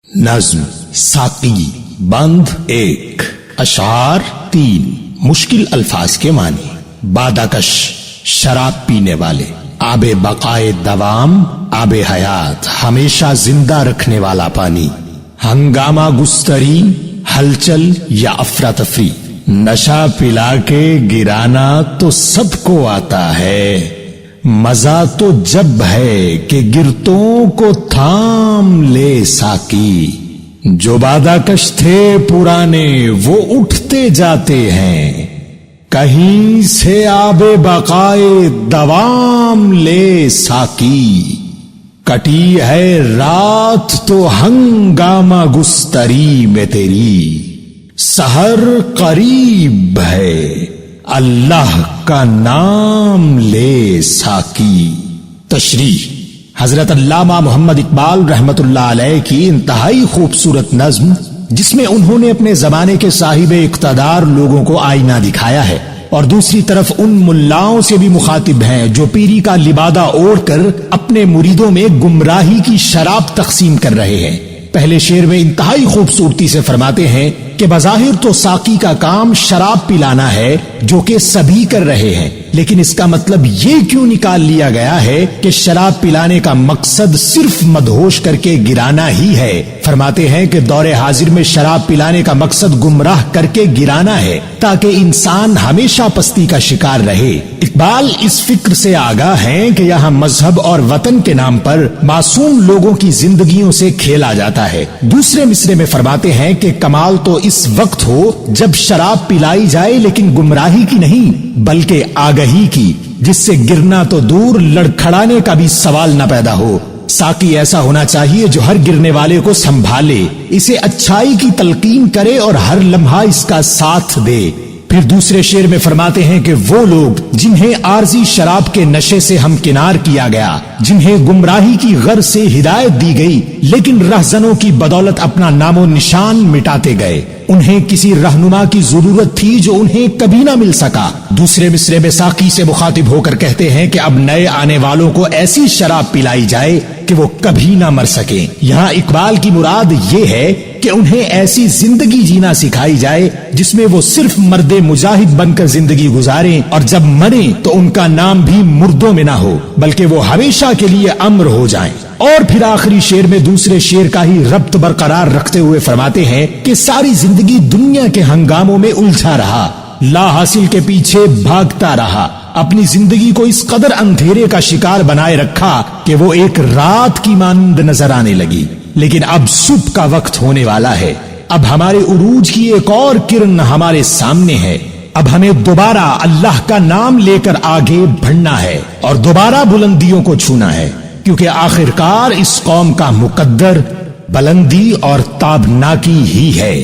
नज्म साकी बंद 1 अशार 3 मुश्किल अल्फाज के मानी। बादाकश शराब पीने वाले, आबे बकाए दवाम आबे हयात हमेशा जिंदा रखने वाला पानी, हंगामा गुस्तरी हलचल या अफरा तफरी, नशा पिला के गिराना तो सबको आता है, मजा तो जब है कि गिरतों को थाम ले साकी। जो बादाकश थे पुराने वो उठते जाते हैं, कहीं से आबे बकाए दवाम ले साकी। कटी है रात तो हंगामा गुस्तरी में तेरी, सहर करीब है अल्लाह का नाम ले साकी। तशरीह हजरत अल्लामा मोहम्मद इकबाल रहमतुल्लाह अलैह की इंतहाई खूबसूरत नज्म, जिसमें उन्होंने अपने जमाने के साहिबे इक्तदार लोगों को आईना दिखाया है और दूसरी तरफ उन मुल्लाओं से भी मुखातिब हैं जो पीरी का लिबादा ओढ़कर अपने मुरीदों में गुमराही की शराब तकसीम कर रहे हैं। पहले शेर में इंतहाई खूबसूरती से फरमाते हैं कि बज़ाहिर तो साकी का काम शराब पिलाना है जो कि सभी कर रहे हैं, लेकिन इसका मतलब ये क्यों निकाल लिया गया है कि शराब पिलाने का मकसद सिर्फ मदहोश करके गिराना ही है। फरमाते हैं कि दौरे हाजिर में शराब पिलाने का मकसद गुमराह करके गिराना है ताकि इंसान हमेशा पस्ती का शिकार रहे। इकबाल इस फिक्र से आगाह हैं कि यहाँ मजहब और वतन के नाम पर मासूम लोगों की जिंदगियों से खेला जाता है। दूसरे मिसरे में फरमाते हैं कि कमाल तो इस वक्त हो जब शराब पिलाई जाए लेकिन गुमराही की नहीं बल्कि आगही की, जिससे गिरना तो दूर लड़खड़ाने का भी सवाल न पैदा हो। साकी ऐसा होना चाहिए जो हर गिरने वाले को संभाले, इसे अच्छाई की तलकीन करे और हर लम्हा इसका साथ दे। फिर दूसरे शेर में फरमाते हैं कि वो लोग जिन्हें आरजी शराब के नशे से हमकिनार किया गया, जिन्हें गुमराही की गर से हिदायत दी गई लेकिन रहजनों की बदौलत अपना नामो निशान मिटाते गए, उन्हें किसी रहनुमा की जरूरत थी जो उन्हें कभी ना मिल सका। दूसरे मिसरे में साकी से मुखातिब होकर कहते हैं कि अब नए आने वालों को ऐसी शराब पिलाई जाए कि वो कभी ना मर सके। यहाँ इकबाल की मुराद ये है कि उन्हें ऐसी जिंदगी जीना सिखाई जाए जिसमें वो सिर्फ मर्दे मुजाहिद बनकर जिंदगी गुजारें और जब मरे तो उनका नाम भी मुर्दों में ना हो बल्कि वो हमेशा के लिए अमर हो जाएं। और फिर आखिरी शेर में दूसरे शेर का ही रब्त बरकरार रखते हुए फरमाते हैं कि सारी जिंदगी दुनिया के हंगामों में उलझा रहा, ला हासिल के पीछे भागता रहा, अपनी जिंदगी को इस कदर अंधेरे का शिकार बनाए रखा कि वो एक रात की मानंद नजर आने लगी। लेकिन अब सुबह का वक्त होने वाला है, अब हमारे उरूज की एक और किरण हमारे सामने है। अब हमें दोबारा अल्लाह का नाम लेकर आगे बढ़ना है और दोबारा बुलंदियों को छूना है, क्योंकि आखिरकार इस कौम का मुकद्दर बुलंदी और ताबनाकी ही है।